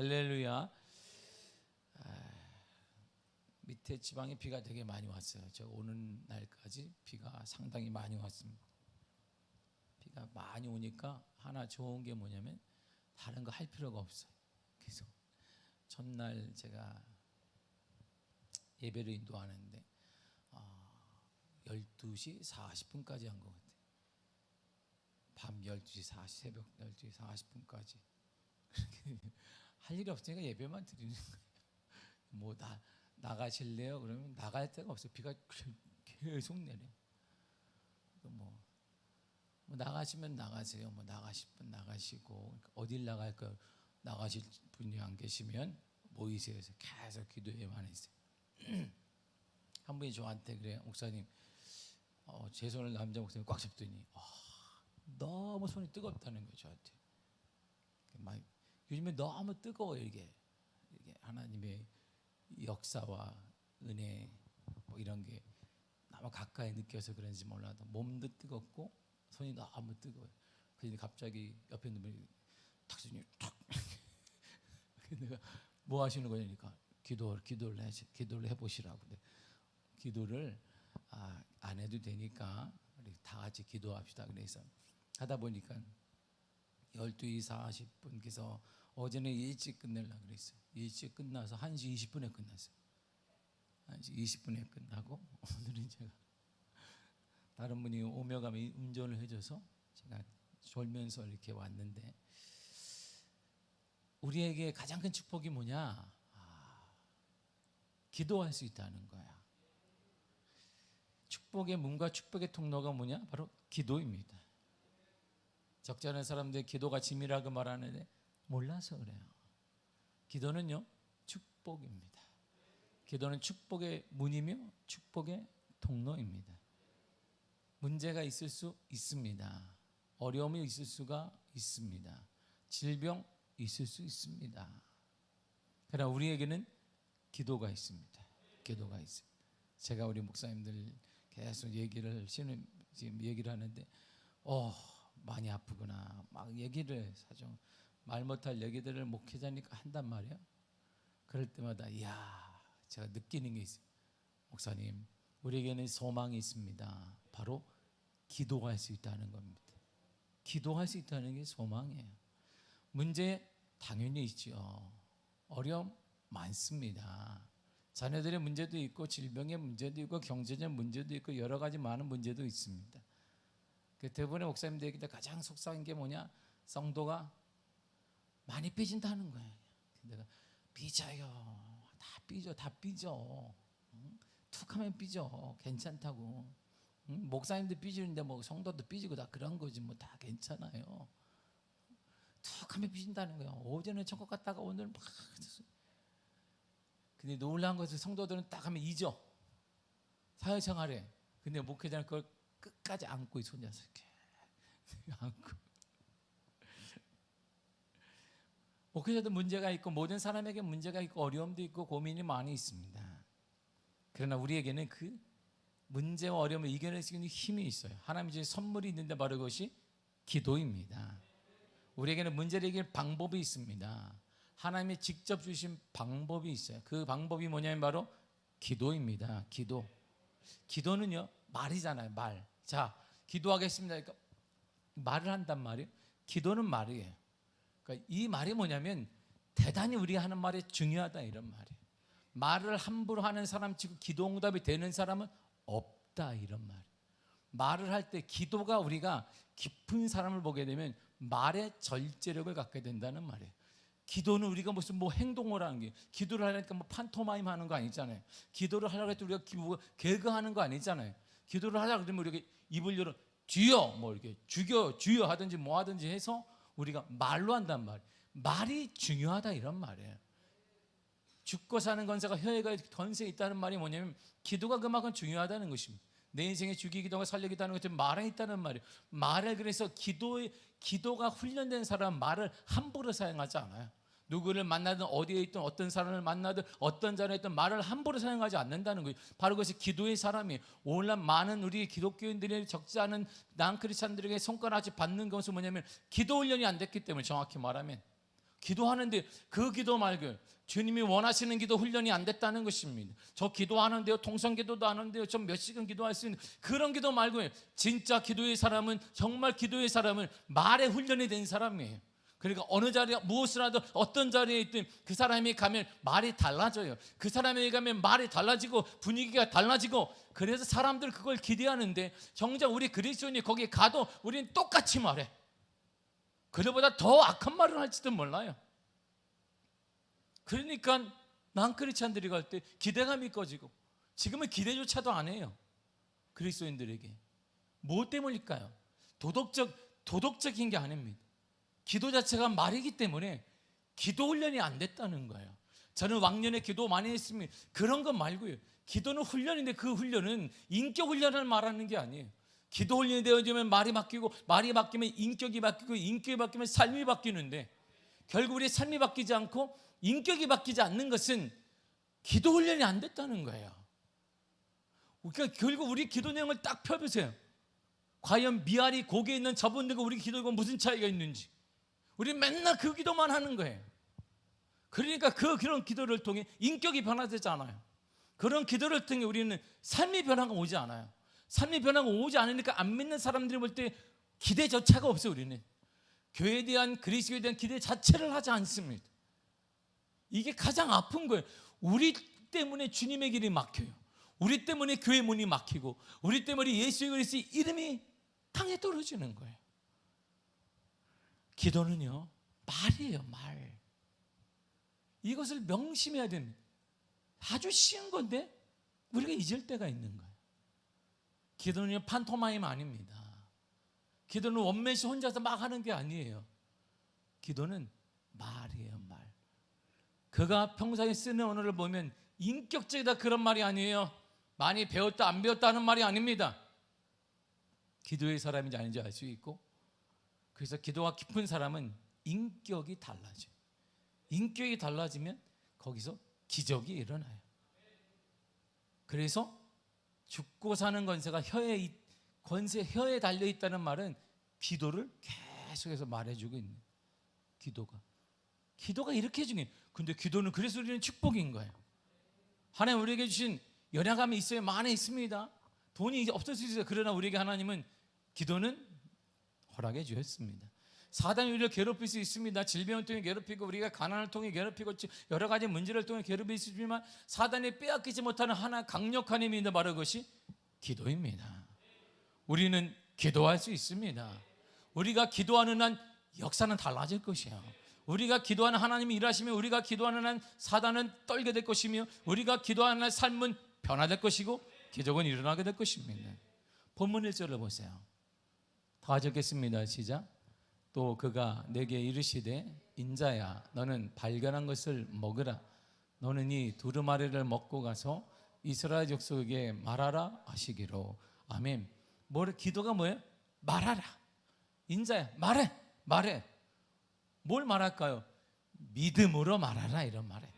할렐루야. 밑에 지방에 비가 되게 많이 왔어요. 저 오는 날까지 비가 상당히 많이 왔습니다. 비가 많이 오니까 하나 좋은 게 뭐냐면 다른 거 할 필요가 없어요. 그래서 전날 제가 예배를 인도하는데 12시 40분까지 한 것 같아요. 밤 12시 40, 새벽 12시 40분까지 할 일이 없으니까 예배만 드리는 거예요. 뭐 나가실래요? 그러면 나갈 데가 없어요. 비가 계속 내려. 뭐 나가시면 나가세요. 뭐 나가실 분 나가시고, 어딜 나갈까요? 나가실 분이 안 계시면 모이세요. 그래서 계속 기도에만 했어요. 한 분이 저한테 그래요. 목사님, 제 손을 남자 목사님 꽉 잡더니 너무 손이 뜨겁다는 거예요. 저한테. 막 요즘에 너무 뜨거워요. 이게 하나님의 역사와 은혜 뭐 이런 게 너무 가까이 느껴서 그런지 몰라도 몸도 뜨겁고 손이 너무 뜨거워요. 그래서 갑자기 옆에 있는 분이 탁 내가 뭐 하시는 거냐니까 기도를 해보시라고. 기도를 안 해도 되니까 우리 다 같이 기도합시다. 그래서 하다 보니까 12시 40분께서 어제는 일찍 끝내려고 그랬어요. 일찍 끝나서 1시 20분에 끝났어요. 1시 20분에 끝나고 오늘은 제가 다른 분이 오며 가며 운전을 해줘서 제가 졸면서 이렇게 왔는데, 우리에게 가장 큰 축복이 뭐냐? 기도할 수 있다는 거야. 축복의 문과 축복의 통로가 뭐냐? 바로 기도입니다. 적지 않은 사람들이 기도가 짐이라고 말하는데 몰라서 그래요. 기도는요, 축복입니다. 기도는 축복의 문이며 축복의 통로입니다. 문제가 있을 수 있습니다. 어려움이 있을 수가 있습니다. 질병 있을 수 있습니다. 그러나 우리에게는 기도가 있습니다. 기도가 있습니다. 제가 우리 목사님들 계속 지금 얘기를 하는데 많이 아프구나 막 얘기를 말 못할 얘기들을 목회자니까 한단 말이에요. 그럴 때마다 제가 느끼는 게 있어요. 목사님, 우리에게는 소망이 있습니다. 바로 기도할 수 있다는 겁니다. 기도할 수 있다는 게 소망이에요. 문제 당연히 있죠. 어려움 많습니다. 자녀들의 문제도 있고, 질병의 문제도 있고, 경제적 문제도 있고, 여러 가지 많은 문제도 있습니다. 대부분의 목사님들에게 가장 속상한 게 뭐냐? 성도가 많이 삐진다는 거예요. 내가 삐져요. 다 삐져. 툭하면 삐져. 괜찮다고. 목사님도 삐지는데 뭐 성도도 삐지고 다 그런 거지 뭐 다 괜찮아요. 툭하면 삐진다는 거예요. 어제는 천국 갔다가 오늘 막. 근데 놀라운 것은 성도들은 딱 하면 잊어. 사회생활에. 근데 목회자는 그걸 끝까지 안고 있어. 혼자서 이렇게 안고. 목회자도 문제가 있고, 모든 사람에게 문제가 있고, 어려움도 있고, 고민이 많이 있습니다. 그러나 우리에게는 그 문제와 어려움을 이겨낼 수 있는 힘이 있어요. 하나님이 주신 선물이 있는데 바로 그것이 기도입니다. 우리에게는 문제를 이길 방법이 있습니다. 하나님이 직접 주신 방법이 있어요. 그 방법이 뭐냐면 바로 기도입니다. 기도는요, 말이잖아요. 말. 자, 기도하겠습니다. 그러니까 말을 한단 말이에요. 기도는 말이에요. 그러니까 이 말이 뭐냐면 대단히 우리가 하는 말이 중요하다 이런 말이에요. 말을 함부로 하는 사람 치고 기도 응답이 되는 사람은 없다 이런 말이에요. 말을 할 때 기도가 우리가 깊은 사람을 보게 되면 말의 절제력을 갖게 된다는 말이에요. 기도는 우리가 무슨 행동을 하는 게, 기도를 하려니까 판토마임 하는 거 아니잖아요. 기도를 하려고 해도 우리가 개그하는 거 아니잖아요. 기도를 하려고 그러면 우리가 입을 열어 주여 이렇게 죽여 주여 하든지 뭐 하든지 해서 우리가 말로 한단 말이에요. 말이 중요하다 이런 말이에요. 죽고 사는 권세가 혀에 권세에 있다는 말이 뭐냐면 기도가 그만큼 중요하다는 것입니다. 내 인생에 죽이기도 하고 살리기도 하는 것처럼 말에 있다는 말이에요. 말을 그래서 기도가 훈련된 사람은 말을 함부로 사용하지 않아요. 누구를 만나든 어디에 있든 어떤 사람을 만나든 어떤 자리에 있든 말을 함부로 사용하지 않는다는 거예요. 바로 그것이 기도의 사람이에요. 오늘날 많은 우리 기독교인들이 적지 않은 난 크리스찬들에게 손가락질 받는 것은 뭐냐면 기도 훈련이 안 됐기 때문에, 정확히 말하면 기도하는데 그 기도 말고 주님이 원하시는 기도 훈련이 안 됐다는 것입니다. 저 기도하는데요, 통성기도도 하는데요, 좀 몇 시간 기도할 수 있는 그런 기도 말고요. 진짜 기도의 사람은, 정말 기도의 사람은 말에 훈련이 된 사람이에요. 그러니까 어느 자리에 무엇을 하든 어떤 자리에 있든 그 사람이 가면 말이 달라져요. 그 사람이 가면 말이 달라지고 분위기가 달라지고, 그래서 사람들 그걸 기대하는데 정작 우리 그리스도인이 거기 가도 우리는 똑같이 말해. 그들보다 더 악한 말을 할지도 몰라요. 그러니까 난 크리스찬들이 갈 때 기대감이 꺼지고, 지금은 기대조차도 안 해요. 그리스도인들에게. 무엇 때문일까요? 도덕적인 게 아닙니다. 기도 자체가 말이기 때문에 기도 훈련이 안 됐다는 거예요. 저는 왕년에 기도 많이 했습니다. 그런 거 말고요. 기도는 훈련인데 그 훈련은 인격 훈련을 말하는 게 아니에요. 기도 훈련이 되어지면 말이 바뀌고, 말이 바뀌면 인격이 바뀌고, 인격이 바뀌면 삶이 바뀌는데, 결국 우리의 삶이 바뀌지 않고 인격이 바뀌지 않는 것은 기도 훈련이 안 됐다는 거예요. 그러니까 결국 우리 기도 내용을 딱 펴보세요. 과연 미알이 고기에 있는 저분들과 우리 기도가 무슨 차이가 있는지. 우리 맨날 그 기도만 하는 거예요. 그러니까 그런 기도를 통해 인격이 변화되지 않아요. 그런 기도를 통해 우리는 삶의 변화가 오지 않아요. 삶의 변화가 오지 않으니까 안 믿는 사람들이 볼 때 기대조차가 없어요. 우리는 교회에 대한, 그리스도에 대한 기대 자체를 하지 않습니다. 이게 가장 아픈 거예요. 우리 때문에 주님의 길이 막혀요. 우리 때문에 교회 문이 막히고, 우리 때문에 예수 그리스도의 이름이 땅에 떨어지는 거예요. 기도는요, 말이에요. 말. 이것을 명심해야 됩니다. 아주 쉬운 건데 우리가 잊을 때가 있는 거예요. 기도는요, 판토마임 아닙니다. 기도는 원맨씨 혼자서 막 하는 게 아니에요. 기도는 말이에요. 말. 그가 평소에 쓰는 언어를 보면 인격적이다 그런 말이 아니에요. 많이 배웠다 안 배웠다 하는 말이 아닙니다. 기도의 사람인지 아닌지 알 수 있고, 그래서 기도가 깊은 사람은 인격이 달라져요. 인격이 달라지면 거기서 기적이 일어나요. 그래서 죽고 사는 권세가 혀에 달려있다는 말은 기도를 계속해서 말해주고 있는 기도가 이렇게 중요해요. 근데 기도는 그래서 우리는 축복인 거예요. 하나님 우리에게 주신 연약함이 있어요. 많이 있습니다. 돈이 이제 없을 수 있어요. 그러나 우리에게 하나님은 기도는 허락해 주셨습니다. 사단이 우리를 괴롭힐 수 있습니다. 질병을 통해 괴롭히고, 우리가 가난을 통해 괴롭히고, 여러 가지 문제를 통해 괴롭힐 수 있지만 사단이 빼앗기지 못하는 하나 강력한 힘이 있는 바로 그것이 기도입니다. 우리는 기도할 수 있습니다. 우리가 기도하는 한 역사는 달라질 것이에요. 우리가 기도하는 하나님이 일하시며, 우리가 기도하는 한 사단은 떨게 될 것이며, 우리가 기도하는 한 삶은 변화될 것이고, 기적은 일어나게 될 것입니다. 본문 1절을 보세요. 다 적겠습니다. 시작. 또 그가 내게 이르시되, 인자야 너는 발견한 것을 먹으라. 너는 이 두루마리를 먹고 가서 이스라엘 족속에게 말하라 하시기로. 아멘. 기도가 뭐예요? 말하라. 인자야 말해. 뭘 말할까요? 믿음으로 말하라, 이런 말이에요.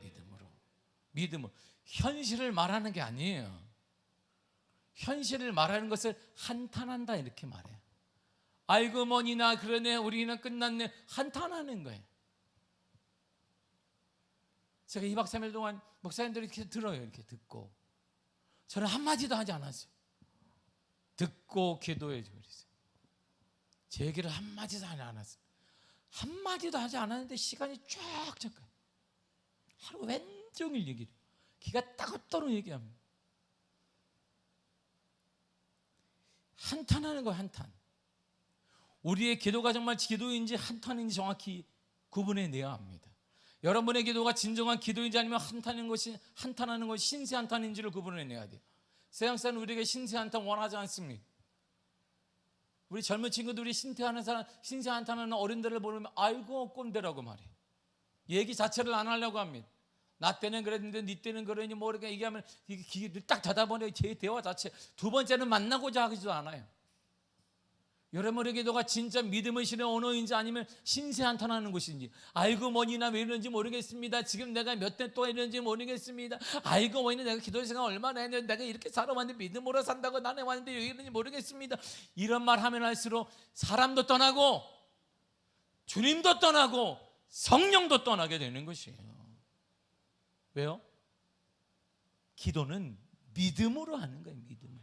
믿음으로. 현실을 말하는 게 아니에요. 현실을 말하는 것을 한탄한다 이렇게 말해요. 아이고 뭐니나 그러네, 우리는 끝났네, 한탄하는 거예요. 제가 2박 3일 동안 목사님들이 이렇게 들어요. 이렇게 듣고 저는 한마디도 하지 않았어요. 듣고 기도해 주고 그랬어요. 제 얘기를 한마디도 하지 않았어요. 한마디도 하지 않았는데 시간이 쫙 가요. 하루 왼종일 얘기를, 기가 따갑도록 얘기합니다. 한탄하는 거예요. 한탄. 우리의 기도가 정말 기도인지 한탄인지 정확히 구분해내야 합니다. 여러분의 기도가 진정한 기도인지 아니면 한탄하는 것이 신세 한탄인지를 구분해내야 돼요. 세상 사람은 우리에게 신세 한탄 원하지 않습니다. 우리 젊은 친구들이 신세 한탄하는 어른들을 보면 아이고 꼰대라고 말해요. 얘기 자체를 안 하려고 합니다. 나 때는 그랬는데 네 때는 그러니 모르게 얘기하면 귀를 딱 닫아버려요. 제 대화 자체. 두 번째는 만나고자 하지도 않아요. 여러분의 기도가 진짜 믿음을 실은 언어인지 아니면 신세 한탄하는 것인지, 아이고 뭐니나 왜 이러는지 모르겠습니다. 지금 내가 몇 년 동안 이러는지 모르겠습니다. 아이고 뭐니 내가 기도 시간 얼마나 했는데 내가 이렇게 살아왔는데 믿음으로 산다고 나는 왔는데 왜 이러는지 모르겠습니다. 이런 말 하면 할수록 사람도 떠나고 주님도 떠나고 성령도 떠나게 되는 것이에요. 왜요? 기도는 믿음으로 하는 거예요. 믿음.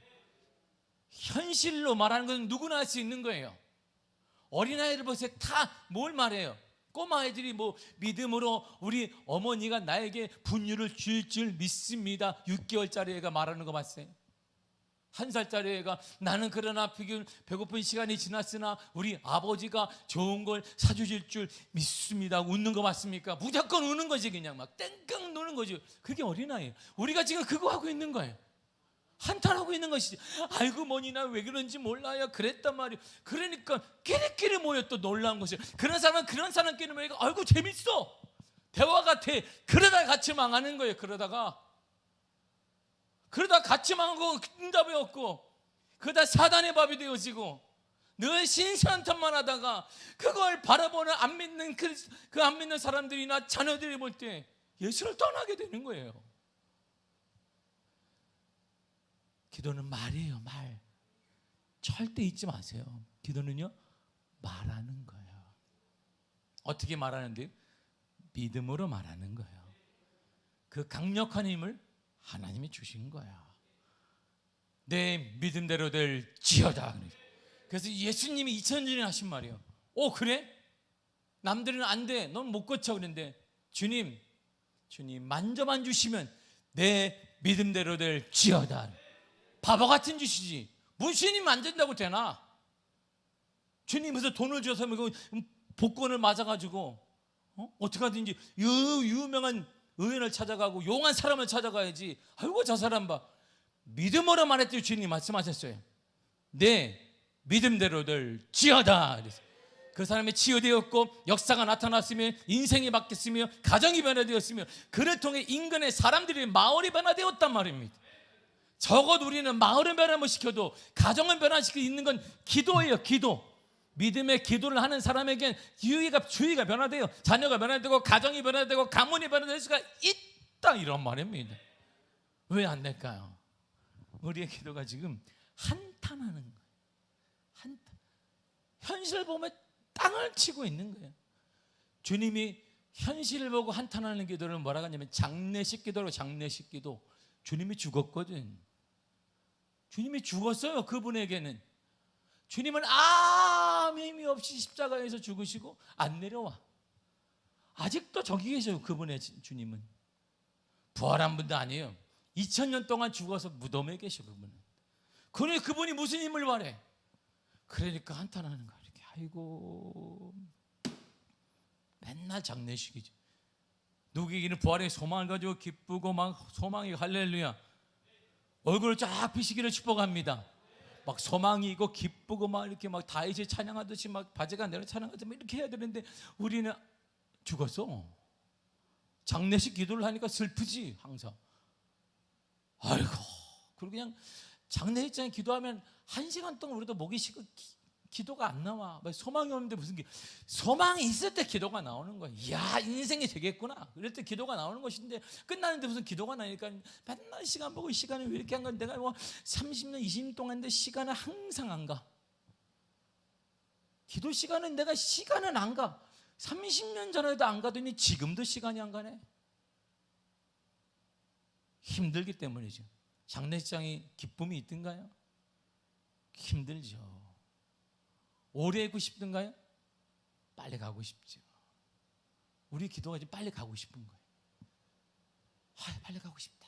현실로 말하는 것은 누구나 할 수 있는 거예요. 어린아이를 보세요. 다 뭘 말해요? 꼬마아이들이 뭐 믿음으로 우리 어머니가 나에게 분유를 줄 줄 믿습니다. 6개월짜리 애가 말하는 거 봤어요? 1살짜리 애가 나는 그러나 배고픈 시간이 지났으나 우리 아버지가 좋은 걸 사주실 줄 믿습니다. 웃는 거 맞습니까? 무조건 우는 거지. 그냥 막 땡깡 노는 거지. 그게 어린아이예요. 우리가 지금 그거 하고 있는 거예요. 한탄하고 있는 것이지. 아이고 뭐니 나 왜 그런지 몰라요. 그랬단 말이에요. 그러니까 끼리끼리 모여 또 놀라운 것이에요. 그런 사람은 그런 사람끼리 모여 아이고 재밌어. 대화 같아. 그러다가 같이 망하는 거예요. 그러다가 같이 망하고 응답이 없고 그러다 사단의 밥이 되어지고 늘 신선탄만 하다가 그걸 바라보는 안 믿는 그 안 믿는 사람들이나 자녀들이 볼 때 예수를 떠나게 되는 거예요. 기도는 말이에요. 말. 절대 잊지 마세요. 기도는요 말하는 거예요. 어떻게 말하는데요? 믿음으로 말하는 거예요. 그 강력한 힘을 하나님이 주신 거야. 내 믿음대로 될지어다. 그래서 예수님이 2000년 전에 하신 말이에요. 오 그래? 남들은 안 돼. 넌 못 고쳐. 그랬는데 주님 만져만 주시면 내 믿음대로 될지어다. 바보 같은 짓이지. 무신이 만든다고 되나? 주님께서 돈을 줘서 복권을 맞아가지고 어떻게 하든지 유명한 의원을 찾아가고 용한 사람을 찾아가야지. 아이고 저 사람 봐. 믿음으로 말했더니 주님 말씀하셨어요. 내 믿음대로 될지어다. 그래서 그 사람이 치유되었고 역사가 나타났으며 인생이 바뀌었으며 가정이 변화되었으며 그를 통해 인근의 사람들이 마을이 변화되었단 말입니다. 적어도 우리는 마을은 변화 못 시켜도 가정은 변화시키고 있는 건 기도예요. 기도. 믿음의 기도를 하는 사람에겐 주위가 변화돼요. 자녀가 변화되고 가정이 변화되고 가문이 변화될 수가 있다 이런 말입니다. 왜 안 될까요? 우리의 기도가 지금 한탄하는 거예요. 한탄. 현실을 보면 땅을 치고 있는 거예요. 주님이 현실을 보고 한탄하는 기도를 뭐라고 하냐면 장례식 기도로 장례식 기도. 주님이 죽었거든. 주님이 죽었어요. 그분에게는. 주님은 아무 의미 없이 십자가에서 죽으시고 안 내려와. 아직도 저기 계셔요. 그분의 주님은. 부활한 분도 아니에요. 2000년 동안 죽어서 무덤에 계셔. 그분은. 그러니 그분이 무슨 힘을 발해? 그러니까 한탄하는 거야. 이렇게 아이고 맨날 장례식이지. 누구에게는 부활의 소망을 가지고 기쁘고 막 소망이 할렐루야. 얼굴을 쫙 비시기를 축복합니다. 막 소망이 있고 기쁘고 막 이렇게 막 다윗이 찬양하듯이 막 바지가 내려 찬양하듯이 막 이렇게 해야 되는데 우리는 죽었어. 장례식 기도를 하니까 슬프지 항상. 아이고 그리고 그냥 장례식장에 기도하면 1시간 동안 우리도 목이 쉬고 기도가 안 나와. 소망이 없는데 무슨 소망이 있을 때 기도가 나오는 거야. 이야 인생이 되겠구나. 그럴 때 기도가 나오는 것인데 끝나는데 무슨 기도가 나니까 맨날 시간 보고 시간을 왜 이렇게 한 건 내가 뭐 30년 20년 동안 했는데 시간은 항상 안 가. 기도 시간은 내가 시간은 안 가. 30년 전에도 안 가더니 지금도 시간이 안 가네. 힘들기 때문이죠. 장례식장이 기쁨이 있던가요? 힘들죠. 오래 있고 싶던가요? 빨리 가고 싶죠. 우리 기도가 지금 빨리 가고 싶은 거예요. 빨리 가고 싶다.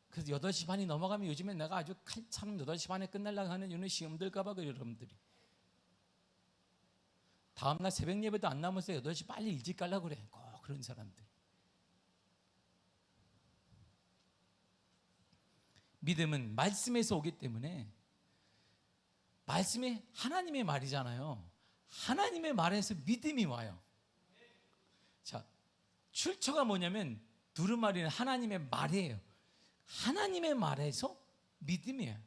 그래서 8시 반이 넘어가면 요즘엔 내가 아주 칼처럼 8시 반에 끝내려고 하는 이유는 시험들까 봐 그래요. 여러분들이 다음날 새벽 예배도 안 남아서 8시 빨리 일찍 가려고 그래. 꼭 그런 사람들. 믿음은 말씀에서 오기 때문에 말씀이 하나님의 말이잖아요. 하나님의 말에서 믿음이 와요. 자, 출처가 뭐냐면 두루마리는 하나님의 말이에요. 하나님의 말에서 믿음이에요.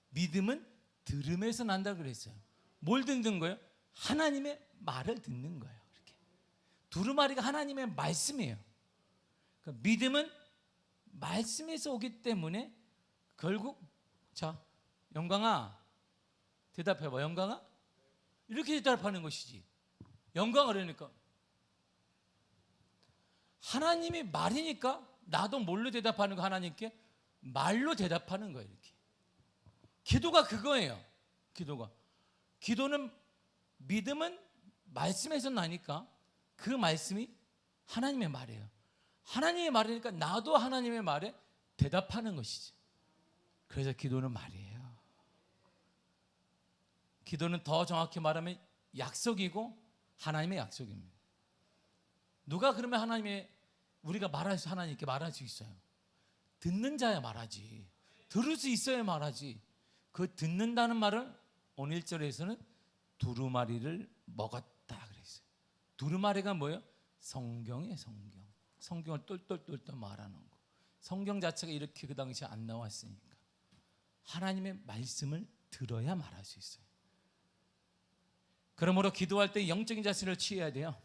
믿음은 들음에서 난다고 그랬어요. 뭘 듣는 거예요? 하나님의 말을 듣는 거예요. 이렇게. 두루마리가 하나님의 말씀이에요. 그러니까 믿음은 말씀에서 오기 때문에 결국 자, 영광아 대답해봐. 영광아? 이렇게 대답하는 것이지. 영광아 그러니까 하나님이 말이니까 나도 뭘로 대답하는 거, 하나님께 말로 대답하는 거예요. 이렇게 기도가 그거예요. 기도는, 믿음은 말씀에서 나니까 그 말씀이 하나님의 말이에요. 하나님의 말이니까 나도 하나님의 말에 대답하는 것이지. 그래서 기도는 말이에요. 기도는 더 정확히 말하면 약속이고 하나님의 약속입니다. 누가 그러면 우리가 하나님께 말할 수 있어요? 듣는 자야 말하지. 들을 수 있어야 말하지. 그 듣는다는 말을 오늘 1절에서는 두루마리를 먹었다 그랬어요. 두루마리가 뭐예요? 성경이에요. 성경을 똘똘똘똘 말하는 거. 성경 자체가 이렇게 그 당시에 안 나왔으니까 하나님의 말씀을 들어야 말할 수 있어요. 그러므로 기도할 때 영적인 자세를 취해야 돼요.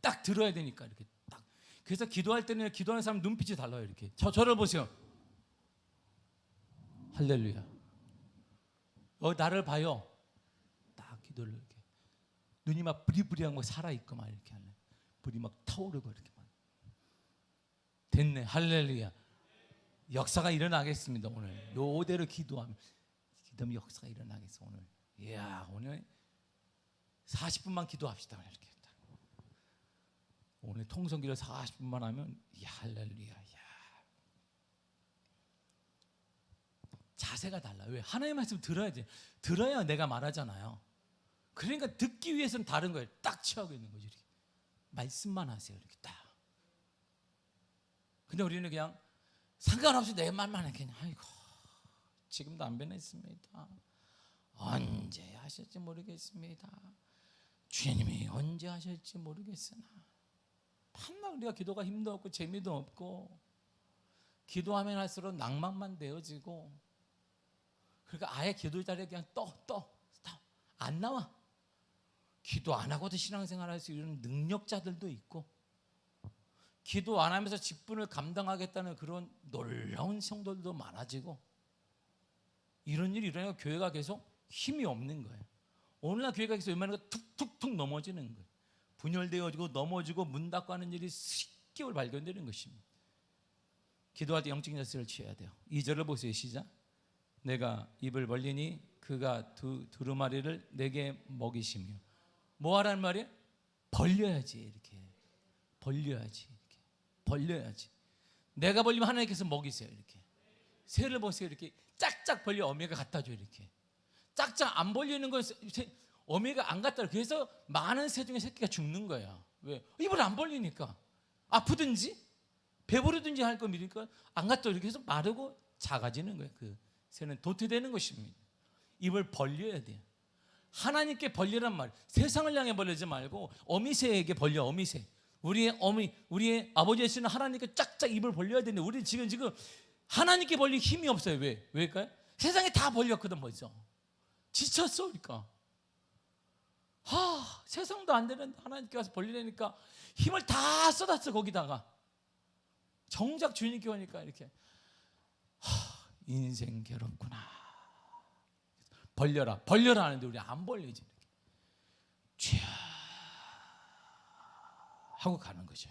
딱 들어야 되니까 이렇게 딱. 그래서 기도할 때는 기도하는 사람 눈빛이 달라요. 이렇게 저를 보세요. 할렐루야. 나를 봐요. 딱 기도를 이렇게 눈이 막 부리부리한 거 살아있고 막 이렇게 하네. 불이 막 타오르고 이렇게 막. 됐네. 할렐루야. 역사가 일어나겠습니다. 오늘 요대로 기도하면 역사가 일어나겠어. 오늘. 이야, 오늘 40분만 기도합시다. 이렇게. 오늘 통성기를 40분만 하면 할렐루야. 자세가 달라. 왜? 하나님의 말씀 들어야 돼. 들어야 내가 말하잖아요. 그러니까 듣기 위해서는 다른 거예요. 딱 취하고 있는 거죠. 이렇게. 말씀만 하세요. 이렇게 딱. 근데 우리는 그냥 상관없이 내 말만 해. 그냥 아이고 지금도 안 변했습니다. 언제 하실지 모르겠습니다. 주님이 언제 하실지 모르겠으나. 맨날 우리가 기도가 힘도 없고 재미도 없고 기도하면 할수록 낭만만 되어지고, 그러니까 아예 기도 자리에 그냥 안 나와. 기도 안 하고도 신앙생활할 수 있는 능력자들도 있고, 기도 안 하면서 직분을 감당하겠다는 그런 놀라운 성도들도 많아지고, 이런 일이 일어나고 교회가 계속 힘이 없는 거예요. 오늘날 교회가 계속 웬만한 거 툭툭툭 넘어지는 거예요. 분열되어지고 넘어지고 문 닫고 하는 일이 쉽게 발견되는 것입니다. 기도할 때 영적인 자세를 취해야 돼요. 2절을 보세요. 시작. 내가 입을 벌리니 그가 두루마리를 내게 먹이시며. 뭐 하라는 말이에요? 벌려야지. 이렇게 벌려야지. 이렇게 벌려야지. 내가 벌리면 하나님께서 먹이세요. 이렇게 새를 보세요. 이렇게 짝짝 벌려 어미가 갖다 줘. 이렇게 짝짝 안 벌리는 건 어미가 안 갖다 줘. 그래서 많은 새 중에 새끼가 죽는 거야. 왜? 입을 안 벌리니까. 아프든지 배부르든지 할 거 미니까 안 갖다 줘. 이렇게 해서 마르고 작아지는 거예요. 그 새는 도태되는 것입니다. 입을 벌려야 돼요. 하나님께 벌리란 말, 세상을 향해 벌리지 말고 어미새에게 벌려. 어미새. 우리의 아버지 예수는 하나님께 짝짝 입을 벌려야 되는데 우리 지금 하나님께 벌릴 힘이 없어요. 왜일까요? 세상에 다 벌렸거든. 벌써 지쳤어. 그러니까 세상도 안 되는데 하나님께 와서 벌리려니까 힘을 다 쏟았어. 거기다가 정작 주님께 오니까 이렇게 인생 괴롭구나. 벌려라 하는데 우리 안 벌리지. 이렇게 쥐야 하고 가는 거죠.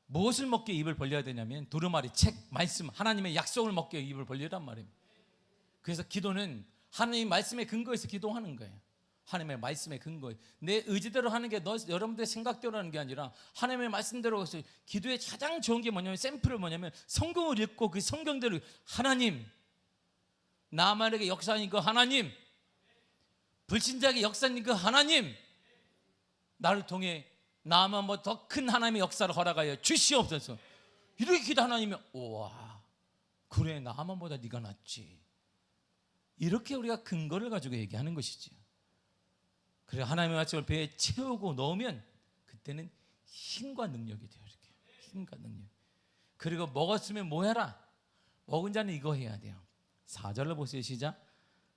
무엇을 먹게 입을 벌려야 되냐면 두루마리, 책, 말씀, 하나님의 약속을 먹게 입을 벌리란 말입니다. 그래서 기도는 하나님의 말씀에 근거해서 기도하는 거예요. 하나님의 말씀에 근거해. 내 의지대로 하는 게 여러분들의 생각대로 하는 게 아니라 하나님의 말씀대로 해서 기도의 가장 좋은 게 뭐냐면, 샘플은 뭐냐면 성경을 읽고 그 성경대로 하나님, 나만에게 역사하는 그 하나님, 불신자에게 역사하는 그 하나님, 나를 통해 나만 뭐 더 큰 하나님의 역사를 허락하여 주시옵소서. 이렇게 기도 하나님이 우와 그래 나만보다 네가 낫지. 이렇게 우리가 근거를 가지고 얘기하는 것이지. 그래 하나님의 말씀을 배에 채우고 넣으면 그때는 힘과 능력이 돼요. 이렇게 힘과 능력. 그리고 먹었으면 뭐 해라? 먹은 자는 이거 해야 돼요. 4절을 보세요. 시작.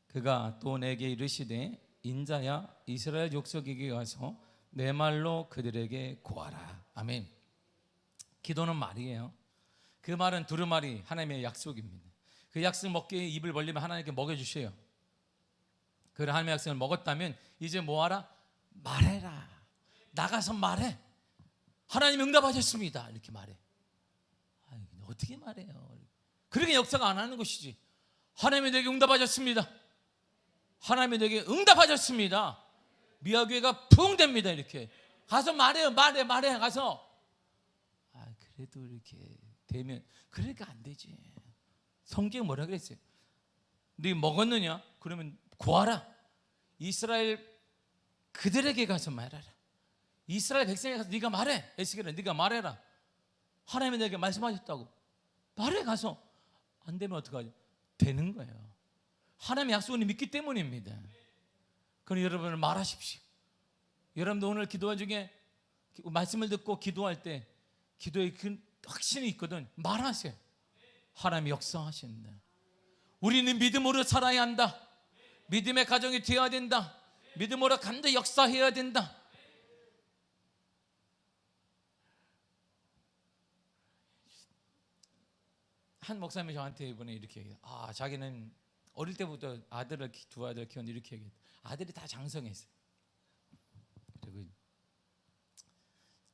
그가 또 내게 이르시되 인자야 이스라엘 족속에게 가서 내 말로 그들에게 구하라. 아멘. 기도는 말이에요. 그 말은 두루마리, 하나님의 약속입니다. 그 약속 먹기에 입을 벌리면 하나님께 먹여주셔요. 그 하나님의 약속을 먹었다면 이제 뭐하라? 말해라. 나가서 말해. 하나님 응답하셨습니다. 이렇게 말해. 아니, 어떻게 말해요? 그렇게 역사가 안 하는 것이지. 하나님이 내게 응답하셨습니다. 하나님이 내게 응답하셨습니다. 미아교회가 부흥됩니다. 이렇게 가서 말해요. 말해 가서. 그래도 이렇게 되면 그러니까 안 되지. 성경에 뭐라 그랬어요? 네 먹었느냐? 그러면 구하라. 이스라엘 그들에게 가서 말하라. 이스라엘 백성에게 가서 네가 말해. 에스겔아 네가 말해라. 하나님이 내게 말씀하셨다고 말해 가서. 안 되면 어떡하죠? 되는 거예요. 하나님의 약속을 믿기 때문입니다. 그럼 여러분은 말하십시오. 여러분도 오늘 기도와 중에 말씀을 듣고 기도할 때 기도에 그 확신이 있거든. 말하세요. 하나님이 역사하신다. 우리는 믿음으로 살아야 한다. 믿음의 가정이 되어야 된다. 믿음으로 간다 역사해야 된다. 한 목사님이 저한테 이번에 이렇게 얘기해요. 자기는 어릴 때부터 두 아들 키웠는데 이렇게 얘기해요. 아들이 다 장성했어요. 그리고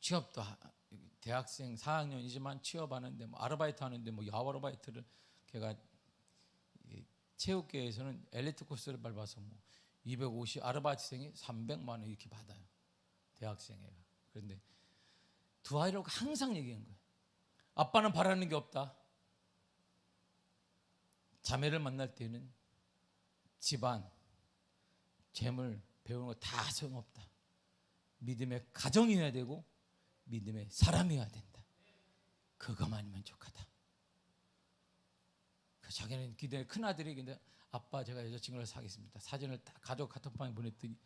취업도 대학생 4학년이지만 취업하는데 뭐 아르바이트 하는데 뭐 야아르바이트를 걔가 체육계에서는 엘리트 코스를 밟아서 뭐 250 아르바이트생이 300만 원 이렇게 받아요. 대학생애가. 그런데 두 아이라고 항상 얘기한 거예요. 아빠는 바라는 게 없다. 자매를 만날 때는 집안, 재물, 배우는 거 다 소용없다. 믿음의 가정이어야 되고 믿음의 사람이어야 된다. 그거만이 만족하다. 자기는 기도에 큰아들이 근데 아빠 제가 여자친구를 사귀었습니다. 사진을 딱 가족 카톡방에 보냈더니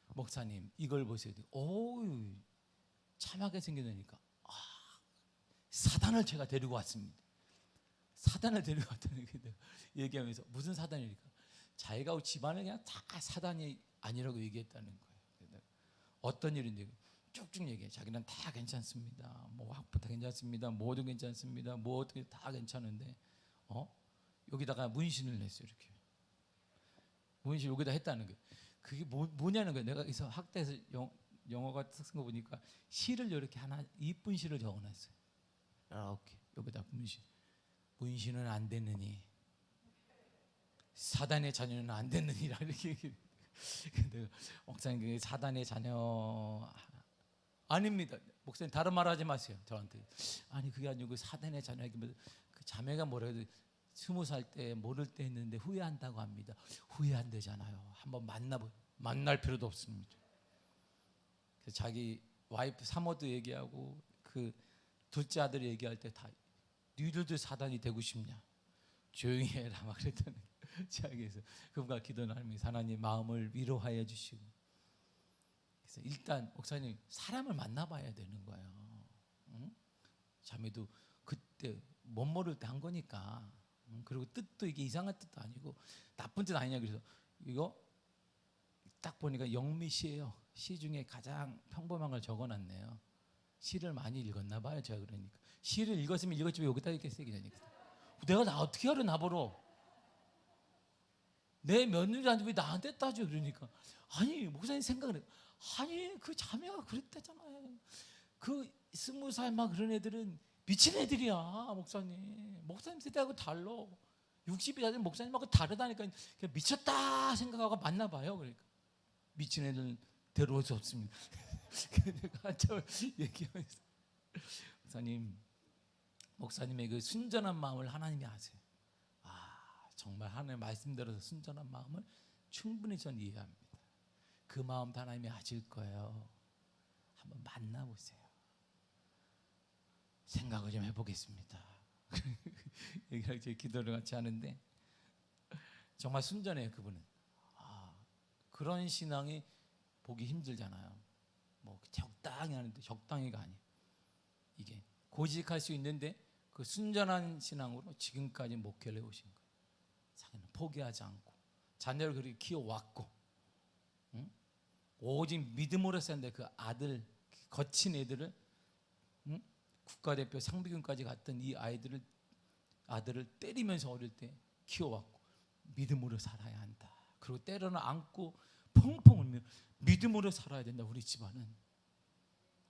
목사님 이걸 보세요. 오우 참하게 생겨나니까 사단을 제가 데리고 왔습니다. 사단을 데리고 왔다는 게 얘기하면서 무슨 사단이니까 자기가 집안을 그냥 다 사단이 아니라고 얘기했다는 거예요. 어떤 일인데 쭉쭉 얘기해. 자기는 다 괜찮습니다. 뭐 학부 다 괜찮습니다. 뭐도 괜찮습니다. 뭐 어떻게 다 괜찮은데 여기다가 문신을 냈어요. 이렇게 문신 여기다 했다는 거예요. 그게 뭐냐는 거예요. 내가 그래서 학대에서 영어가 쓴 거 보니까 시를 이렇게 하나 이쁜 시를 적어놨어요. 이렇게 여기다 문신은 안 됐느니 사단의 자녀는 안 됐느니라 이렇게 얘기해요. 근데 목사님 그 사단의 자녀 아닙니다. 목사님 다른 말 하지 마세요. 저한테 아니 그게 아니고 사단의 자녀에게 그 자매가 뭐라 해도 20살 때 모를 때 했는데 후회한다고 합니다. 후회 안 되잖아요. 한번 만날 필요도 없습니다. 그래서 자기 와이프 사모도 얘기하고 그 둘째 아들 얘기할 때 다 니들도 사단이 되고 싶냐? 조용히 해라 막 그랬다는 자기에서 그분과 기도하면서 하나님 마음을 위로하여 주시고 그래서 일단 목사님 사람을 만나봐야 되는 거예요. 응? 자매도 그때 못 모를 때 한 거니까 그리고 뜻도 이게 이상한 뜻도 아니고 나쁜 뜻 아니냐 그래서 이거 딱 보니까 영미시예요. 시 중에 가장 평범한 걸 적어놨네요. 시를 많이 읽었나 봐요. 제가 그러니까 시를 읽었으면 읽었지 왜 여기다 읽겠어요. 그러니까 내가 나 어떻게 알아 나보러 내 며느리한테 왜 나한테 따져. 그러니까 아니 목사님 생각을 해. 아니 그 자매가 그랬다잖아요. 그 20살 막 그런 애들은 미친 애들이야. 목사님 세대하고 달라. 60이 되는 목사님하고 다르다니까 그냥 미쳤다 생각하고 만나봐요. 그러니까 미친 애들은 데려올 수 없습니다. 내가 한참 얘기하면서 목사님의 그 순전한 마음을 하나님이 아세요. 정말 하나님의 말씀대로 순전한 마음을 충분히 전 이해합니다. 그 마음도 하나님이 아실 거예요. 한번 만나보세요. 생각을 좀 해보겠습니다. 얘기랑 제 기도를 같이 하는데 정말 순전해요. 그분은. 그런 신앙이 보기 힘들잖아요. 뭐 적당히 하는데 적당히가 아니에요. 이게 고직할 수 있는데 그 순전한 신앙으로 지금까지 목회를 해오신 거예요. 자기는 포기하지 않고 자녀를 그렇게 키워왔고 오직 믿음으로 사는데 그 아들 거친 애들을 국가대표 상비군까지 갔던 이 아들을 때리면서 어릴 때 키워왔고 믿음으로 살아야 한다. 그리고 때로는 안고 펑펑 그러면 믿음으로 살아야 된다. 우리 집안은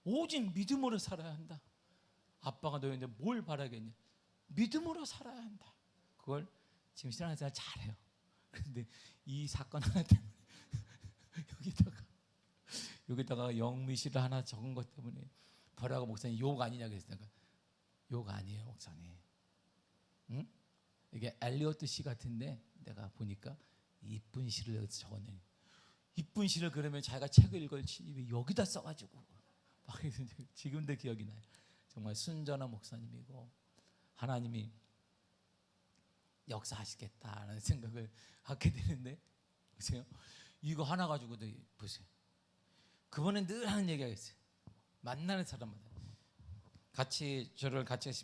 오직 믿음으로 살아야 한다. 아빠가 너희한테 뭘 바라겠냐? 믿음으로 살아야 한다. 그걸 지금 신앙생활 잘해요. 그런데 이 사건 하나 때문에 여기다가 영미시를 하나 적은 것 때문에 뭐라고 목사님 욕 아니냐 그랬으니까 욕 아니에요 목사님. 응? 이게 엘리어트 시 같은데 내가 보니까 이쁜 시를 적었네. 이쁜 시를 그러면 자기가 책을 읽을 왜 여기다 써가지고 막 지금도 기억이 나요. 정말 순전한 목사님이고 하나님이 역사하시겠다라는 생각을 하게 되는데 보세요. 이거 하나 가지고도 보세요. 그분은 늘 하는 얘기가 있어요. 만나는 사람마다 같이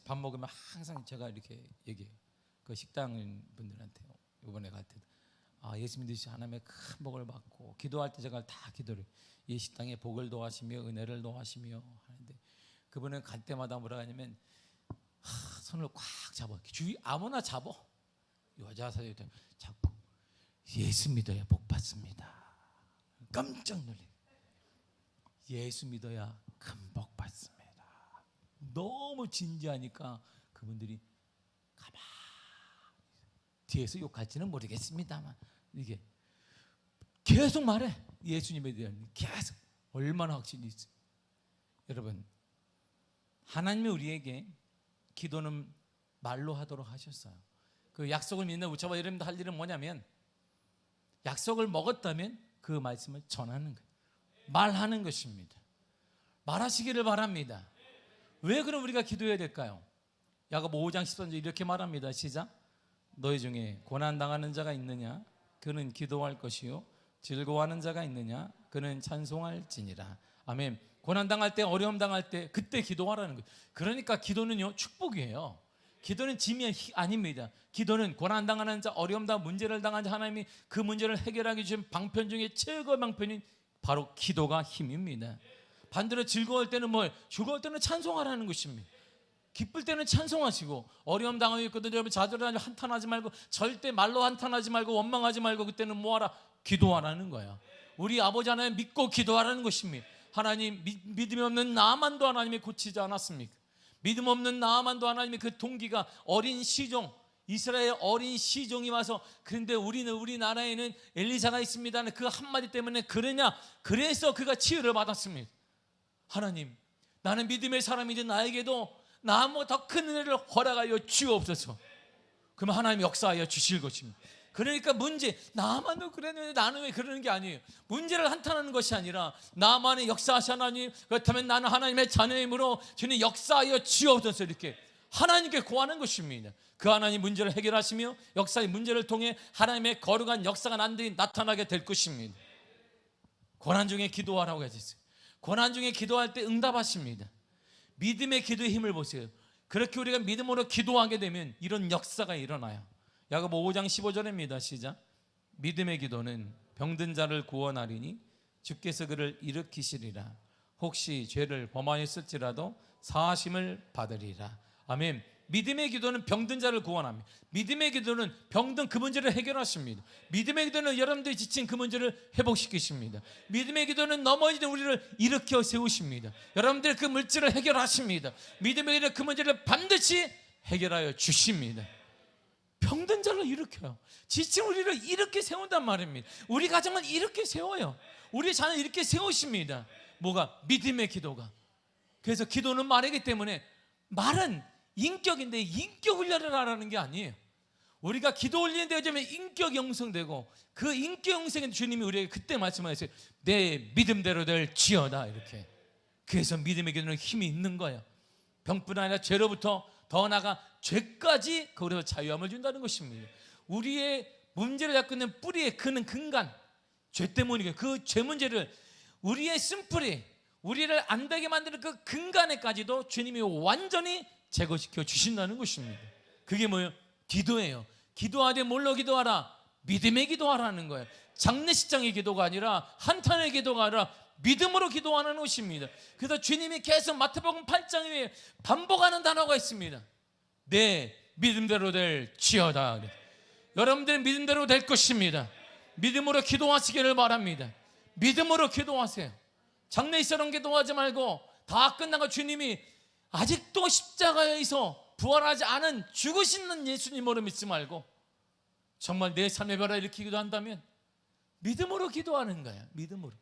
밥 먹으면 항상 제가 이렇게 얘기해요. 그 식당 분들한테 이번에 갈 때도 예수 믿으시 하나님의 큰 복을 받고 기도할 때 제가 다 기도를 이 식당에 복을 도하시며 은혜를 도하시며 하는데 그분은 갈 때마다 뭐라 하냐면 손을 꽉 잡아. 주위 아무나 잡아. 여자 사람들 잡고 예수 믿어야 복 받습니다. 깜짝 놀래. 예수 믿어야 큰 복 받습니다. 너무 진지하니까 그분들이 가만히 뒤에서 욕할지는 모르겠습니다만 이게 계속 말해. 예수님에 대한 계속 얼마나 확신이 있어요. 여러분 하나님이 우리에게 기도는 말로 하도록 하셨어요. 그 약속을 믿는 우차와 여러분들 할 일은 뭐냐면 약속을 먹었다면 그 말씀을 전하는 거예요. 말하는 것입니다. 말하시기를 바랍니다. 왜 그럼 우리가 기도해야 될까요? 야고보 5장 13절 이렇게 말합니다. 시작. 너희 중에 고난당하는 자가 있느냐? 그는 기도할 것이요 즐거워하는 자가 있느냐? 그는 찬송할지니라. 아멘. 고난당할 때 어려움 당할 때 그때 기도하라는 거예요. 그러니까 기도는요 축복이에요. 기도는 짐이 아닙니다. 기도는 고난당하는 자, 어려움 당 문제를 당한 자 하나님이 그 문제를 해결하기 위한 방편 중에 최고 방편인 바로 기도가 힘입니다. 반대로 즐거울 때는 즐거울 때는 찬송하라는 것입니다. 기쁠 때는 찬송하시고 어려움 당하고 있거든 여러분 좌절하지 한탄하지 말고 절대 말로 한탄하지 말고 원망하지 말고 그때는 뭐하라? 기도하라는 거예요. 우리 아버지 하나님 믿고 기도하라는 것입니다. 하나님 믿음이 없는 나만도 하나님이 고치지 않았습니까? 믿음 없는 나만도 하나님이 그 동기가 어린 시종 이스라엘 어린 시종이 와서 그런데 우리나라에는 엘리사가 있습니다. 그 한마디 때문에 그래서 그가 치유를 받았습니다. 하나님 나는 믿음의 사람인데 나에게도 나보다 더 큰 은혜를 허락하여 주옵소서. 그러면 하나님이 역사하여 주실 것입니다. 그러니까 문제 나만도 그랬는데 나는 왜 그러는 게 아니에요. 문제를 한탄하는 것이 아니라 나만의 역사하신 하나님 그렇다면 나는 하나님의 자녀이므로 주님 역사하여 주옵소서 이렇게 하나님께 구하는 것입니다. 그 하나님 문제를 해결하시며 역사의 문제를 통해 하나님의 거룩한 역사가 나타나게 될 것입니다. 고난 중에 기도하라고 해주세요. 고난 중에 기도할 때 응답하십니다. 믿음의 기도의 힘을 보세요. 그렇게 우리가 믿음으로 기도하게 되면 이런 역사가 일어나요. 야고보 5장 15절입니다. 시작. 믿음의 기도는 병든 자를 구원하리니 주께서 그를 일으키시리라. 혹시 죄를 범하였을지라도 사하심을 받으리라. 아멘. 믿음의 기도는 병든 자를 구원합니다. 믿음의 기도는 병든 그 문제를 해결하십니다. 믿음의 기도는 여러분들이 지친 그 문제를 회복시키십니다. 믿음의 기도는 넘어지는 우리를 일으켜 세우십니다. 여러분들 그 물질을 해결하십니다. 믿음의 기도는 그 문제를 반드시 해결하여 주십니다. 병든 자를 일으켜요. 지친 우리를 이렇게 세운단 말입니다. 우리 가정을 이렇게 세워요. 우리 자녀를 이렇게 세우십니다. 뭐가? 믿음의 기도가. 그래서 기도는 말이기 때문에 말은 인격인데 인격 훈련을 하라는 게 아니에요. 우리가 기도 올리는 데 되면 인격이 형성되고 그 인격 형성에 주님이 우리에게 그때 말씀하셨어요. 내 믿음대로 될지어다 이렇게. 그래서 믿음의 기도는 힘이 있는 거예요. 병뿐 아니라 죄로부터 더 나아가 죄까지 거기서 자유함을 준다는 것입니다. 우리의 문제를 잡고 있는 뿌리의 그는 근간 죄 때문이고 그 죄 문제를 우리의 쓴뿌리 우리를 안 되게 만드는 그 근간에까지도 주님이 완전히 제거시켜 주신다는 것입니다. 그게 뭐예요? 기도예요. 기도하되 뭘로 기도하라? 믿음의 기도하라는 거예요. 장례식장의 기도가 아니라 한탄의 기도가 아니라 믿음으로 기도하는 것입니다. 그래서 주님이 계속 마태복음 8장에 반복하는 단어가 있습니다. 내 믿음대로 될지어다. 여러분들의 믿음대로 될 것입니다. 믿음으로 기도하시기를 바랍니다. 믿음으로 기도하세요. 장래일처럼 기도하지 말고 다 끝난 거 주님이 아직도 십자가에서 부활하지 않은 죽으시는 예수님으로 믿지 말고 정말 내 삶의 변화를 일으키기도 한다면 믿음으로 기도하는 거예요. 믿음으로.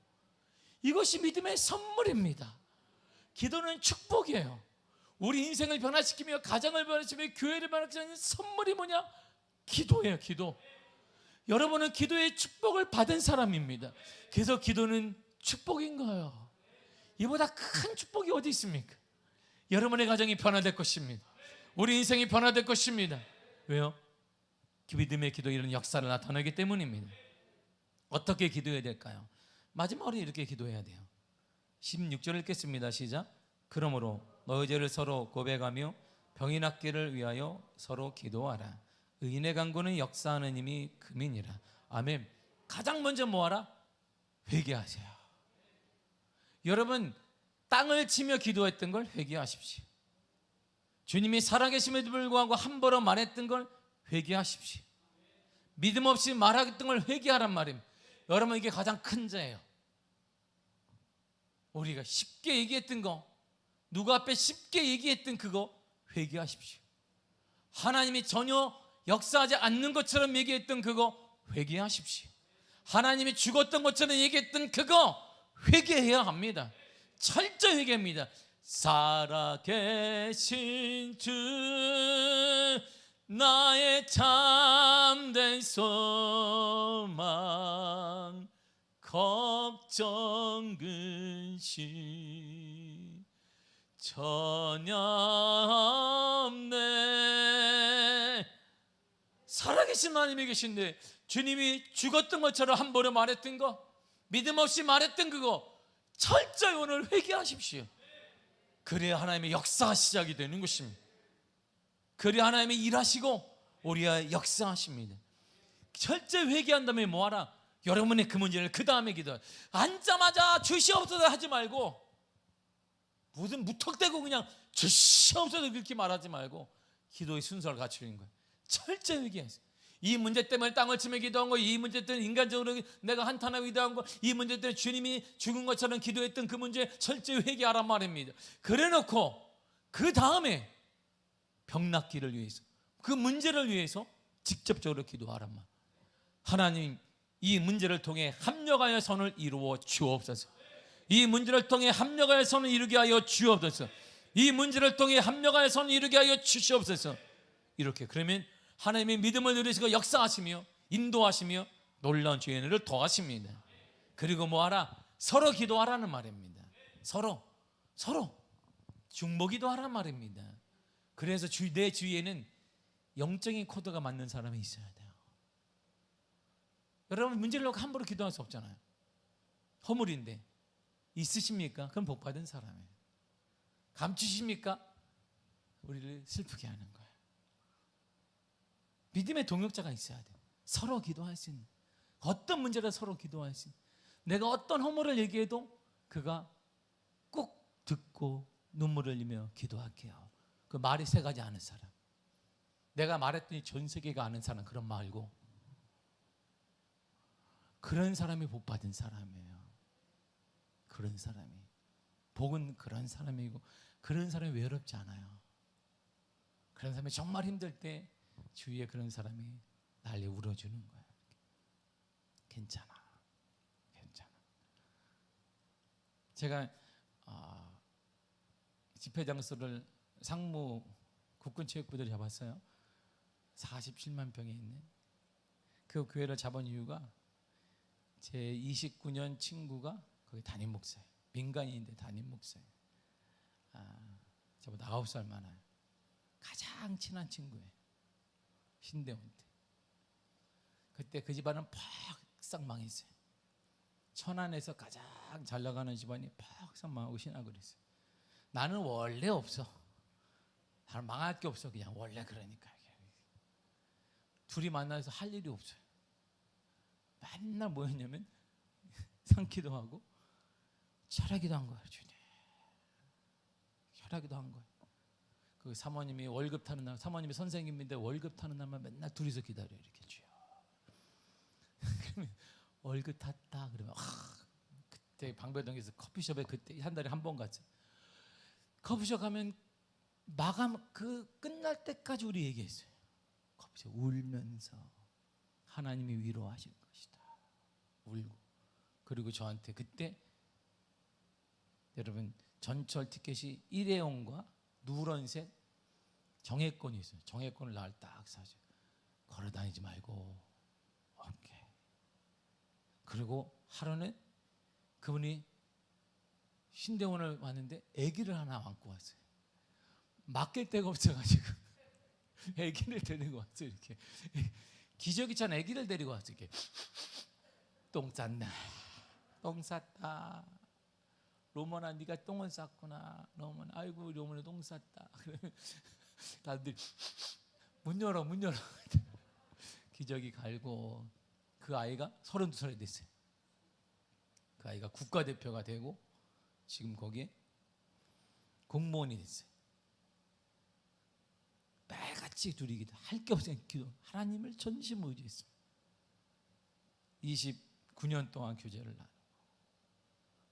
이것이 믿음의 선물입니다. 기도는 축복이에요. 우리 인생을 변화시키며 가정을 변화시키며 교회를 변화시키는 선물이 뭐냐? 기도예요. 기도. 여러분은 기도의 축복을 받은 사람입니다. 그래서 기도는 축복인 거예요. 이보다 큰 축복이 어디 있습니까? 여러분의 가정이 변화될 것입니다. 우리 인생이 변화될 것입니다. 왜요? 믿음의 기도 이런 역사를 나타내기 때문입니다. 어떻게 기도해야 될까요? 마지막으로 이렇게 기도해야 돼요. 16절 읽겠습니다. 시작. 그러므로 너희 죄를 서로 고백하며 병이 낫기를 위하여 서로 기도하라. 의인의 간구는 역사하는 힘이 금이니라. 아멘. 가장 먼저 뭐하라? 회개하세요. 여러분 땅을 치며 기도했던 걸 회개하십시오. 주님이 살아계심에도 불구하고 함부로 말했던 걸 회개하십시오. 믿음 없이 말했던 걸 회개하란 말입니다. 여러분 이게 가장 큰 죄예요. 우리가 쉽게 얘기했던 거, 누구 앞에 쉽게 얘기했던 그거 회개하십시오. 하나님이 전혀 역사하지 않는 것처럼 얘기했던 그거 회개하십시오. 하나님이 죽었던 것처럼 얘기했던 그거 회개해야 합니다. 철저히 회개합니다. 살아계신 주 나의 참된 소망 걱정 근심 전혀 없네. 살아계신 하나님이 계신데 주님이 죽었던 것처럼 함부로 말했던 거, 믿음 없이 말했던 그거 철저히 오늘 회개하십시오. 그래야 하나님의 역사가 시작이 되는 것입니다. 그래야 하나님이 일하시고 우리가 역사하십니다. 철저히 회개한 다음에 뭐하라? 여러분의 그 문제를 그 다음에 기도해. 앉자마자 주시옵소서 하지 말고 무슨 무턱대고 그냥 주시옵소서 그렇게 말하지 말고 기도의 순서를 갖추는 거예요. 철저히 회개하세요. 이 문제 때문에 땅을 치며 기도한 거, 이 문제 때문에 인간적으로 내가 한탄하고 기도한 거, 이 문제 때문에 주님이 죽은 것처럼 기도했던 그 문제 철저히 회개하란 말입니다. 그래 놓고 그 다음에 병 낫기를 위해서, 그 문제를 위해서 직접적으로 기도하란 말. 하나님 이 문제를 통해 합력하여 선을 이루어 주옵소서. 이 문제를 통해 합력하여 선을 이루게 하여 주옵소서. 이 문제를 통해 합력하여 선을 이루게 하여 주시옵소서. 이렇게 그러면 하나님의 믿음을 누리시고 역사하시며 인도하시며 놀라운 주의 은혜를 더하십니다. 그리고 뭐하라? 서로 기도하라는 말입니다. 서로 중보기도 하라는 말입니다. 그래서 내 주위에는 영적인 코드가 맞는 사람이 있어야 돼요. 여러분 문제를 놓고 함부로 기도할 수 없잖아요. 허물인데 있으십니까? 그럼 복받은 사람이에요. 감추십니까? 우리를 슬프게 하는 거예요. 믿음의 동역자가 있어야 돼요. 서로 기도할 수 있는, 어떤 문제를 서로 기도할 수 있는, 내가 어떤 허물을 얘기해도 그가 꼭 듣고 눈물을 흘리며 기도할게요. 그 말이 세 가지 아는 사람, 내가 말했더니 전 세계가 아는 사람, 그런 말고 그런 사람이 복 받은 사람이에요. 그런 사람이 복은 그런 사람이고, 그런 사람이 외롭지 않아요. 그런 사람이 정말 힘들 때 주위에 그런 사람이 날려 울어주는 거예요. 괜찮아. 제가 집회 장소를 상무 국군체육부대를 잡았어요. 47만 평에 있는 그 교회를 잡은 이유가 제 29년 친구가 거기 담임 목사예요. 민간인인데 담임 목사예요. 저보다 9살 많아요. 가장 친한 친구예요. 신대원 때. 그때 그 집안은 퍽싹 망했어요. 천안에서 가장 잘 나가는 집안이 퍽싹 망하고 신학을 했어요. 나는 원래 없어. 나는 망할 게 없어. 그냥 원래 그러니까. 둘이 만나서 할 일이 없어요. 맨날 뭐 했냐면 상기도 하고 철학기도 한 거예요. 주님. 철학기도 한 거예요. 그 사모님이 월급 타는 날, 사모님이 선생님인데 월급 타는 날만 맨날 둘이서 기다려요. 이렇게 주여. 그러면 월급 탔다 그러면 그때 방배동에서 커피숍에 그때 한 달에 한 번 갔어요. 커피숍 가면 마감 끝날 때까지 우리 얘기했어요. 커피숍 울면서 하나님이 위로하실 것이다. 울고. 그리고 저한테 그때 여러분 전철 티켓이 일회용과 누런색 정액권이 있어요. 정액권을 날 딱 사줘. 걸어 다니지 말고 오케이. 그리고 하루는 그분이 신대원을 왔는데 아기를 하나 안고 왔어요. 맡길 데가 없어가지고 아기를 데리고 왔어요. 이렇게 기저귀 찬 아기를 데리고 왔어요. 이렇게 똥 쌌나? 똥 쌌다. 로머나 네가 똥을 쌌구나. 로머나 아이고 로머나 똥 쌌다. 그러면 다들 문 열어. 기저귀 갈고 그 아이가 32살이 됐어요. 그 아이가 국가대표가 되고 지금 거기에 공무원이 됐어요. 매일같이 둘이 기도 할 게 없으니까 기도 하나님을 전심 의지했습니다. 29년 동안 교제를 나누고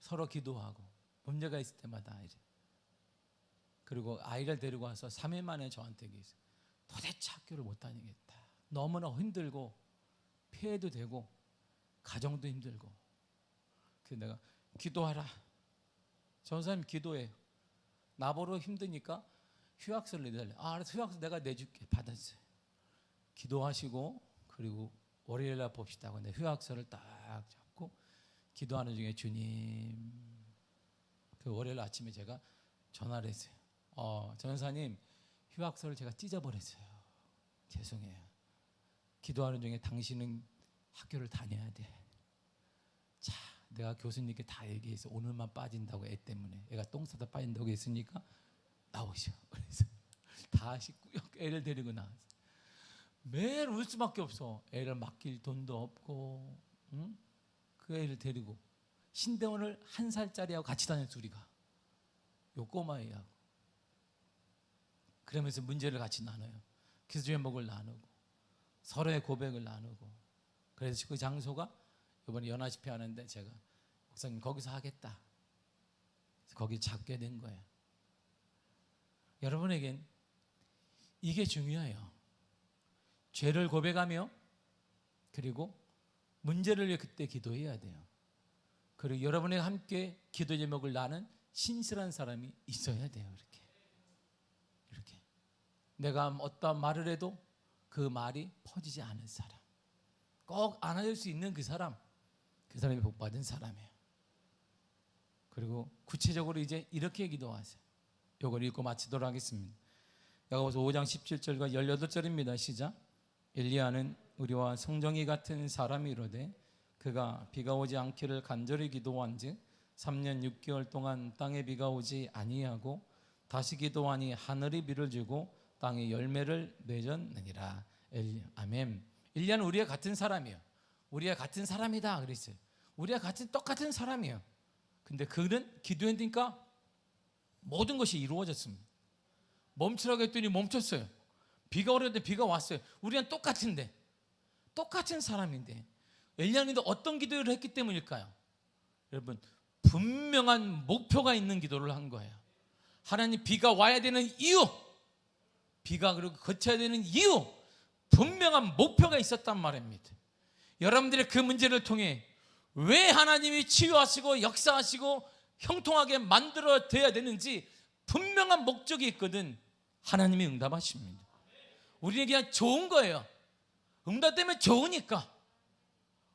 서로 기도하고 문제가 있을 때마다 이제 그리고 아이를 데리고 와서 3일 만에 저한테 얘기했어요. 도대체 학교를 못 다니겠다. 너무나 힘들고 폐해도 되고 가정도 힘들고. 그래서 내가 기도하라. 전사님 기도해. 나보러 힘드니까 휴학서를 내달래. 알았어. 휴학서 내가 내줄게. 받았어요. 기도하시고 그리고 월요일날 봅시다 하고 내 휴학서를 딱 잡고 기도하는 중에 주님 그 월요일 아침에 제가 전화를 했어요. 전사님 휴학서를 제가 찢어버렸어요. 죄송해요. 기도하는 중에 당신은 학교를 다녀야 돼. 자, 내가 교수님께 다 얘기해서 오늘만 빠진다고 애 때문에 애가 똥 싸다 빠진다고 했으니까 나오셔. 그래서 다시 꾸역 애를 데리고 나왔어. 매일 울 수밖에 없어. 애를 맡길 돈도 없고, 응? 그 애를 데리고 신대원을 1살짜리하고 같이 다녔어 우리가. 요 꼬마애하고. 그러면서 문제를 같이 나눠요. 기도 제목을 나누고 서로의 고백을 나누고. 그래서 그 장소가 이번에 연화 집회 하는데 제가 목사님 거기서 하겠다. 그래서 거기 잡게 된 거예요. 여러분에겐 이게 중요해요. 죄를 고백하며 그리고 문제를 위해 그때 기도해야 돼요. 그리고 여러분과 함께 기도 제목을 나눈 신실한 사람이 있어야 돼요. 이렇게 내가 어떤 말을 해도 그 말이 퍼지지 않은 사람, 꼭 안아줄 수 있는 그 사람이 복받은 사람이에요. 그리고 구체적으로 이제 이렇게 기도하세요. 이걸 읽고 마치도록 하겠습니다. 야고보서 5장 17절과 18절입니다. 시작. 엘리야는 우리와 성정이 같은 사람이로되 그가 비가 오지 않기를 간절히 기도한즉 3년 6개월 동안 땅에 비가 오지 아니하고 다시 기도하니 하늘이 비를 주고 땅에 열매를 맺었느니라. 아멘. 엘리야는 우리와 같은 사람이에요. 우리와 같은 사람이다 그랬어요. 우리와 똑같은 사람이에요. 근데 그는 기도했으니까 모든 것이 이루어졌습니다. 멈추라고 했더니 멈췄어요. 비가 오려는데 비가 왔어요. 우리는 똑같은데, 똑같은 사람인데 엘리야는 어떤 기도를 했기 때문일까요? 여러분, 분명한 목표가 있는 기도를 한 거예요. 하나님, 비가 와야 되는 이유, 비가 그리고 거쳐야 되는 이유, 분명한 목표가 있었단 말입니다. 여러분들의 그 문제를 통해 왜 하나님이 치유하시고 역사하시고 형통하게 만들어져야 되는지 분명한 목적이 있거든. 하나님이 응답하십니다. 우리는 그냥 좋은 거예요. 응답 때문에 좋으니까,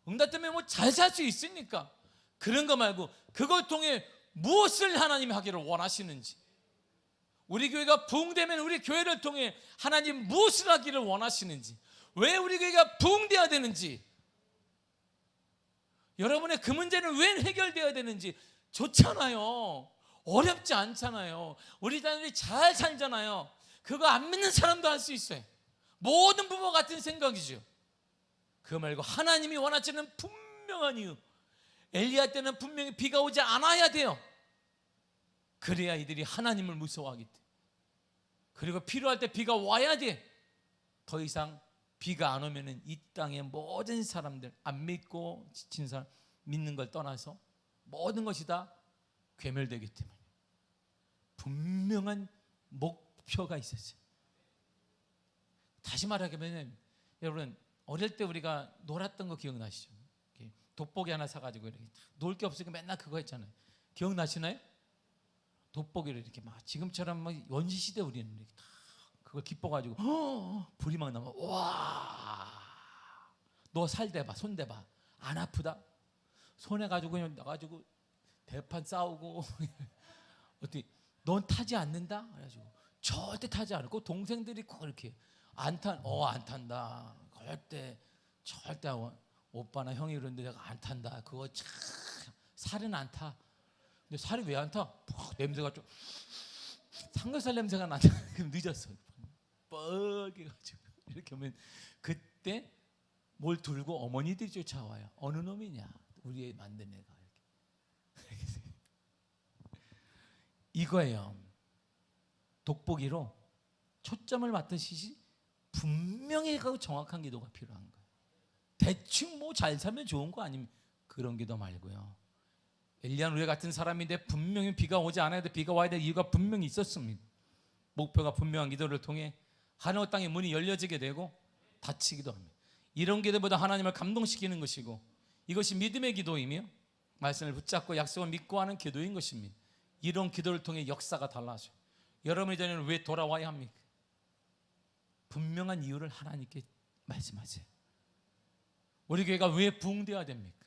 응답 때문에 뭐 잘 살 수 있으니까. 그런 거 말고 그걸 통해 무엇을 하나님이 하기를 원하시는지, 우리 교회가 부흥되면 우리 교회를 통해 하나님 무엇을 하기를 원하시는지, 왜 우리 교회가 부흥되어야 되는지, 여러분의 그 문제는 왜 해결되어야 되는지. 좋잖아요. 어렵지 않잖아요. 우리 자녀들이 잘 살잖아요. 그거 안 믿는 사람도 할 수 있어요. 모든 부모 같은 생각이죠. 그거 말고 하나님이 원하시는 분명한 이유, 엘리야 때는 분명히 비가 오지 않아야 돼요. 그래야 이들이 하나님을 무서워하기 때문에. 그리고 필요할 때 비가 와야 돼. 더 이상 비가 안 오면은 이 땅의 모든 사람들, 안 믿고 지친 사람, 믿는 걸 떠나서 모든 것이 다 괴멸되기 때문에 분명한 목표가 있었어요. 다시 말하면 여러분, 어릴 때 우리가 놀았던 거 기억나시죠? 돋보기 하나 사가지고 이렇게 놀 게 없으니까 맨날 그거 했잖아요. 기억나시나요? 돋보기를 이렇게 막 지금처럼 막 원시 시대 우리는 이렇게 다 그걸 기뻐가지고 불이 막 나면 와, 너 살 대봐, 손 대봐, 안 아프다? 손해 가지고 그냥 나가지고 대판 싸우고 어떻게 넌 타지 않는다? 그래가지고 절대 타지 않고 동생들이 꼭 이렇게 안 탄다. 절대 오빠나 형이 그러는데 내가 안 탄다. 그거 참 살은 안 타. 근데 살이 왜 안 타? 냄새가 좀 삼겹살 냄새가 나잖아. 그럼 늦었어. 뻐개가지고 이렇게 하면 그때 뭘 들고 어머니들이 쫓아와요. 어느 놈이냐? 우리 애 만든 애가 이렇게. 이거예요. 돋보기로 초점을 맞추듯이 분명히 가고 정확한 기도가 필요한 거예요. 대충 뭐 잘 살면 좋은 거 아니면 그런 기도 말고요. 엘리야는 우리 같은 사람인데 분명히 비가 오지 않아야 돼. 비가 와야 될 이유가 분명히 있었습니다. 목표가 분명한 기도를 통해 하늘 땅의 문이 열려지게 되고 닫히기도 합니다. 이런 기도보다 하나님을 감동시키는 것이고 이것이 믿음의 기도이며 말씀을 붙잡고 약속을 믿고 하는 기도인 것입니다. 이런 기도를 통해 역사가 달라져요. 여러분의 자녀는 왜 돌아와야 합니까? 분명한 이유를 하나님께 말씀하세요. 우리 교회가 왜 부흥되어야 됩니까?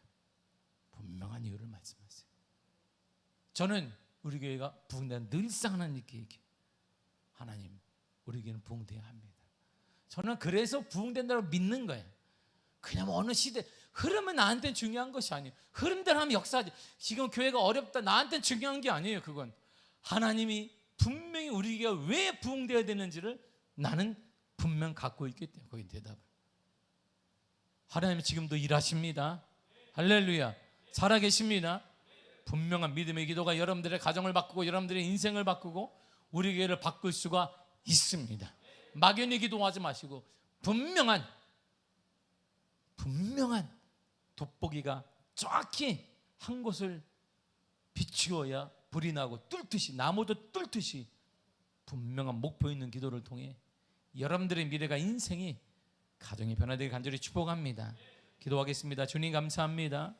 분명한 이유를 말씀하세요. 저는 우리 교회가 부흥되는 늘상 하나님께 얘기해요. 하나님, 우리 교회는 부흥되어야 합니다. 저는 그래서 부흥된다고 믿는 거예요. 그냥 어느 시대 흐름은 나한테는 중요한 것이 아니에요. 흐름대로 하면 역사하지. 지금 교회가 어렵다, 나한테는 중요한 게 아니에요. 그건 하나님이 분명히 우리 교회가 왜 부흥되어야 되는지를 나는 분명 갖고 있기 때문에 거기 대답을. 하나님이 지금도 일하십니다. 할렐루야. 살아계십니다. 분명한 믿음의 기도가 여러분들의 가정을 바꾸고 여러분들의 인생을 바꾸고 우리 교회를 바꿀 수가 있습니다. 막연히 기도하지 마시고 분명한 돋보기가 정확히 한 곳을 비추어야 불이 나고 뚫듯이 나무도 뚫듯이 분명한 목표 있는 기도를 통해 여러분들의 미래가 인생이 가정이 변화되길 간절히 축복합니다. 기도하겠습니다. 주님 감사합니다.